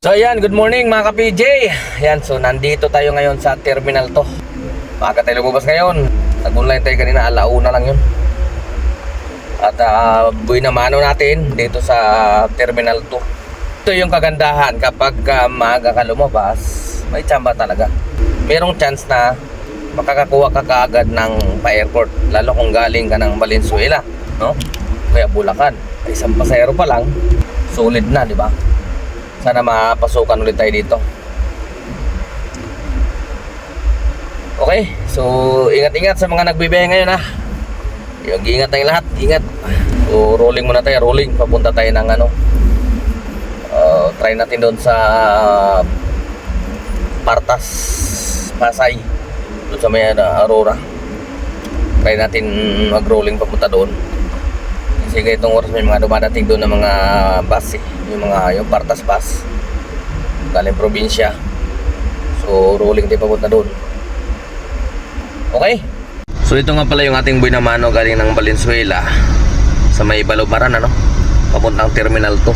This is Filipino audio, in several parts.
So ayan, good morning mga ka-PJ. Ayan, so nandito tayo ngayon sa Terminal 2. Maaga tayo lumabas ngayon. Nag-online tayo kanina, alauna lang yun. At buhay na mano natin dito sa Terminal 2. Ito yung kagandahan kapag maaga ka lumabas, may tsamba talaga. Merong chance na makakakuha ka kaagad ng pa-airport. Lalo kung galing ka ng Valenzuela, no? Kaya Bulacan. Isang pasahero pa lang, solid na, di ba? Sana mapasukan ulit tayo dito. Okay, so ingat-ingat sa mga nagbibiyahe ngayon ha. Ingat tayong lahat, ingat. So rolling muna tayo, rolling. Papunta tayo ng try natin doon sa Partas, Pasay. Doon sa may Aurora. Try natin mag-rolling papunta doon. Kasi itong oras may mga dumadating doon ng mga bus eh. Yung Partas bus galing probinsya, so rolling tayo papunta doon. Okay, so ito nga pala yung ating buhay na mano galing ng Valenzuela sa may Balubaran, papuntang Terminal 2.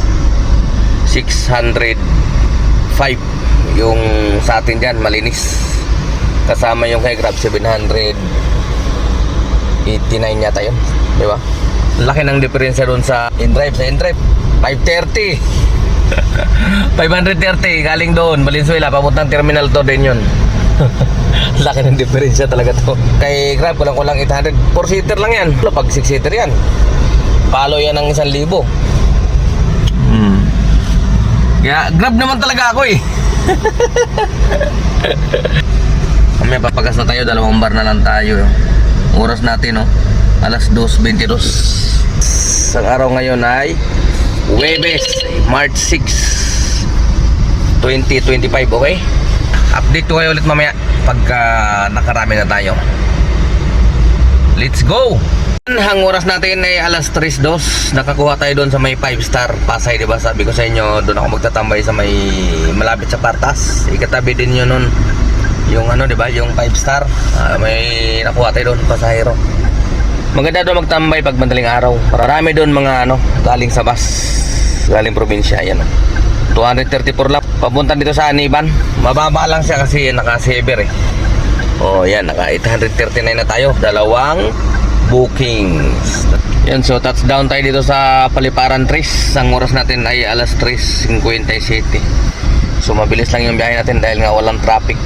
605 yung sa atin dyan, malinis. Kasama yung kay Grab 789 yata yun, di ba? Laki ng diferensya doon sa in-drive. 530 530 galing doon Valenzuela papuntang Terminal 2 din yun. Laki ng diferensya talaga to. Kay Grab kulang 800, 4-seater lang yan. Pag 6-seater yan, palo yan ng 1,000. Kaya Grab naman talaga ako eh. May papagas na tayo, 2 bar na lang tayo. Oras natin alas 2:22. Sa araw ngayon ay Huwebes, March 6, 2025, okay? Update ko kayo ulit mamaya pagka nakarami na tayo. Let's go! Ang oras natin ay alas 3:02. Nakakuha tayo doon sa may 5-star Pasay, diba? Sabi ko sa inyo, doon ako magtatambay sa may malapit sa Partas. Ikatabi din yun nun yung diba? Yung 5-star. May nakuha tayo doon, pasahero. Maganda doon magtambay pag madaling araw. Marami doon mga galing sa bus, galing probinsya. Yan 234 lang. Papunta dito sa Aniban. Mababa lang siya kasi naka-saver eh. Oh, yan, naka 839 na tayo. 2 bookings. Yan, so touchdown tayo dito sa Paliparan 3. Ang oras natin ay alas 3:57. So mabilis lang yung biyahe natin dahil nga walang traffic.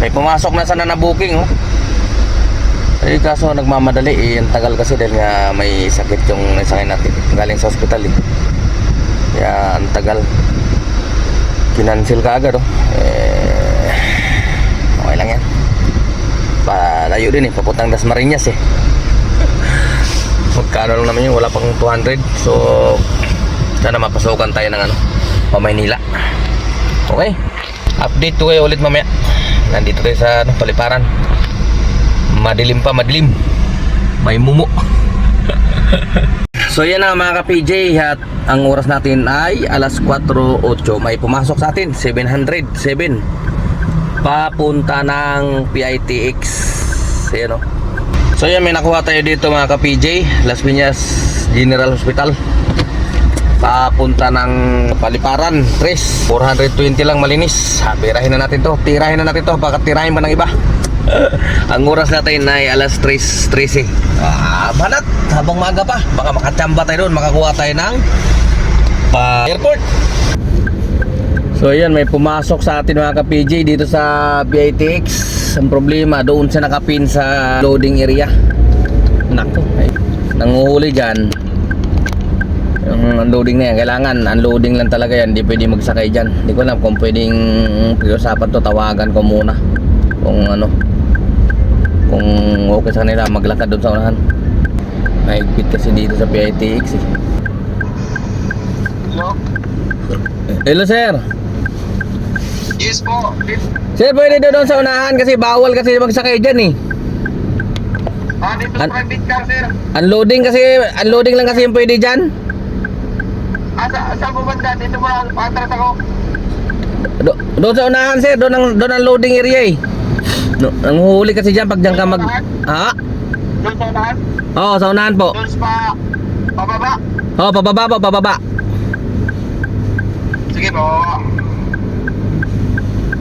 May pumasok na sana na booking kaso nagmamadali ang tagal kasi dahil nga may sakit yung nasakay natin galing sa ospital kaya ang tagal, kinancel ka agad okay lang yan, palayo din papuntang Dasmariñas magkano lang naman yun, wala pang 200. So sana mapasukan tayo ng Maynila. Okay, update ko kayo ulit mamaya. Nandito tayo sa Paliparan. Madilim, may mumo. So yan na mga ka-PJ, at ang oras natin ay alas 4:08. May pumasok sa atin 707 papunta ng PITX. Ayan So yan, may nakuha tayo dito mga ka-PJ, Las Piñas General Hospital papunta ng Paliparan 3. 420 lang, malinis. Tirahin na natin to baka tirahin pa ng iba. Ang oras natin ay alas 3:13. Banat, habang maaga pa, baka makachamba tayo doon, makakuha tayo ng airport. So ayan, may pumasok sa atin mga ka-PJ dito sa PITX. Ang problema, doon siya nakapin sa loading area. Nako, nanguhuli dyan. Yung unloading na yan, kailangan unloading lang talaga yan, hindi pwede magsakay dyan. Hindi ko alam kung pwedeng pag-usapan to, tawagan ko muna kung okay sa kanila maglakad doon sa unahan. Mahigpit kasi dito sa PITX Hello sir. Yes po. Sir, pwede doon sa unahan kasi bawal kasi magsakay dyan Dito sa private car, sir. Unloading lang kasi yung pwede dyan. Sa bubanda, dito mo patras ako. Doon sa unahan sir, doon ang loading area nanguhuli kasi dyan pag dyan ka Doon sa unahan? Oo, sa unahan po. Doon sa pababa? Oo, pababa po, pababa. Sige po.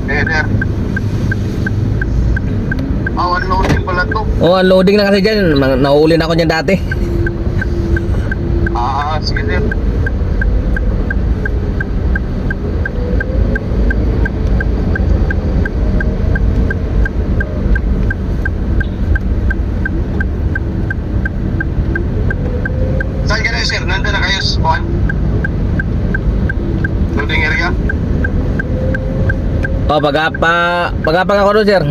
Sige, sir. Unloading pala to. Oh, unloading na kasi dyan. Nahuli na ako dyan dati. Sige, sir. Saan ka na, sir? Nandun na kayo sa spawn? Loading area? Oh, pagapang ako doon, sir.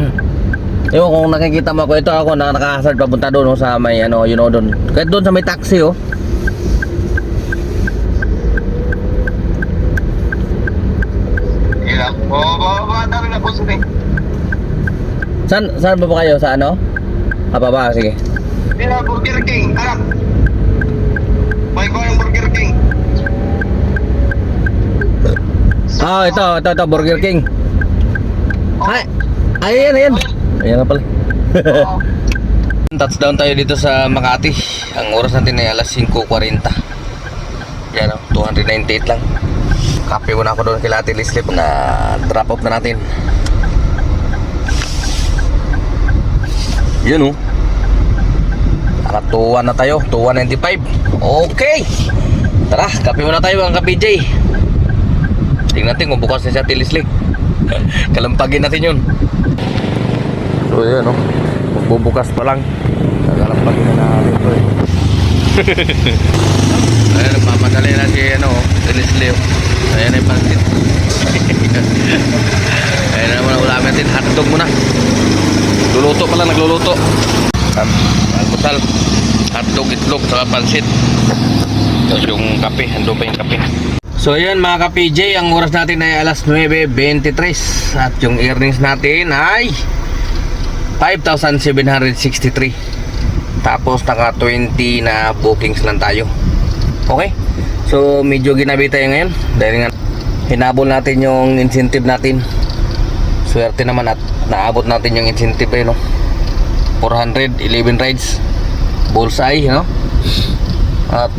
Ewan kung nakikita mo ako, ito ako nakahasard papunta doon, oh, sa may ano, you know, doon. Kahit doon sa may taxi, oh. Ilang? Baba na po sa ting. Saan ba kayo? Sa ano? Baba, sige. Burger King, anak. May ko yung Burger King. Ah, ito, Burger King. Ay, ayan. Ayan nga pala. Oo. Touchdown tayo dito sa Makati. Ang oras natin ay alas 5:40. Yan, oh, 298 lang. Kape muna ako doon kay Ate Leslie na drop off na natin. Yun, oh. Nakatuwa na tayo, 295. Okay. Tara, kape muna tayo mga ka-PJ. Tingnan natin kung bukas na siya Ate Leslie. Kalampagin natin yun. So yun, no? Magbubukas pa lang. Kalampagin na natin ito eh. Ayan, nagpapadali na si ano, Ate Leslie. Ayan ay pansit. Ayan naman ang ulamin natin. Hotdog muna. Luluto pala, nagluluto. Almusal. Hotdog, itlog, saka pansit. Tapos yung kape, andun pa yung kape. So ayan mga ka-PJ, ang oras natin ay alas 9:23 at yung earnings natin ay 5,763. Tapos naka 20 na bookings lang tayo. Okay? So medyo ginabi tayo ngayon dahil nga hinabol natin yung incentive natin. Swerte naman at naabot natin yung incentive eh, no? 411 rides. Bullseye, no? At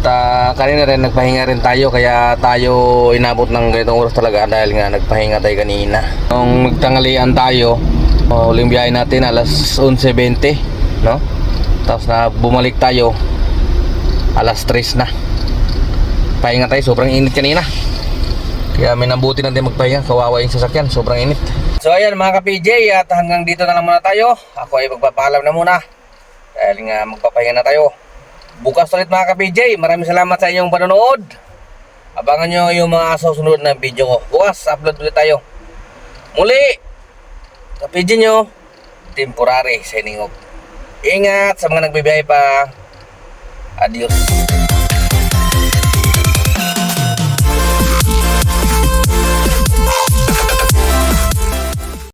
kanina rin nagpahinga rin tayo kaya tayo inabot ng ganitong oras talaga dahil nga nagpahinga tayo kanina. Nung magtanghalian tayo, huling biyahe natin alas 11:20, no? Tapos na bumalik tayo alas 3 na. Pahinga tayo, sobrang init kanina. Kaya may nabuti natin magpahinga, kawawa yung sasakyan, sobrang init. So ayan mga ka-PJ, at hanggang dito na lang muna tayo. Ako ay magpapaalam na muna dahil nga magpapahinga na tayo. Bukas ulit mga ka-PJ, maraming salamat sa inyong panonood. Abangan nyo yung mga susunod na video ko. Bukas, upload ulit tayo. Muli, ka-PJ nyo, temporary signing off. Ingat sa mga nagbibiyahe pa. Adios.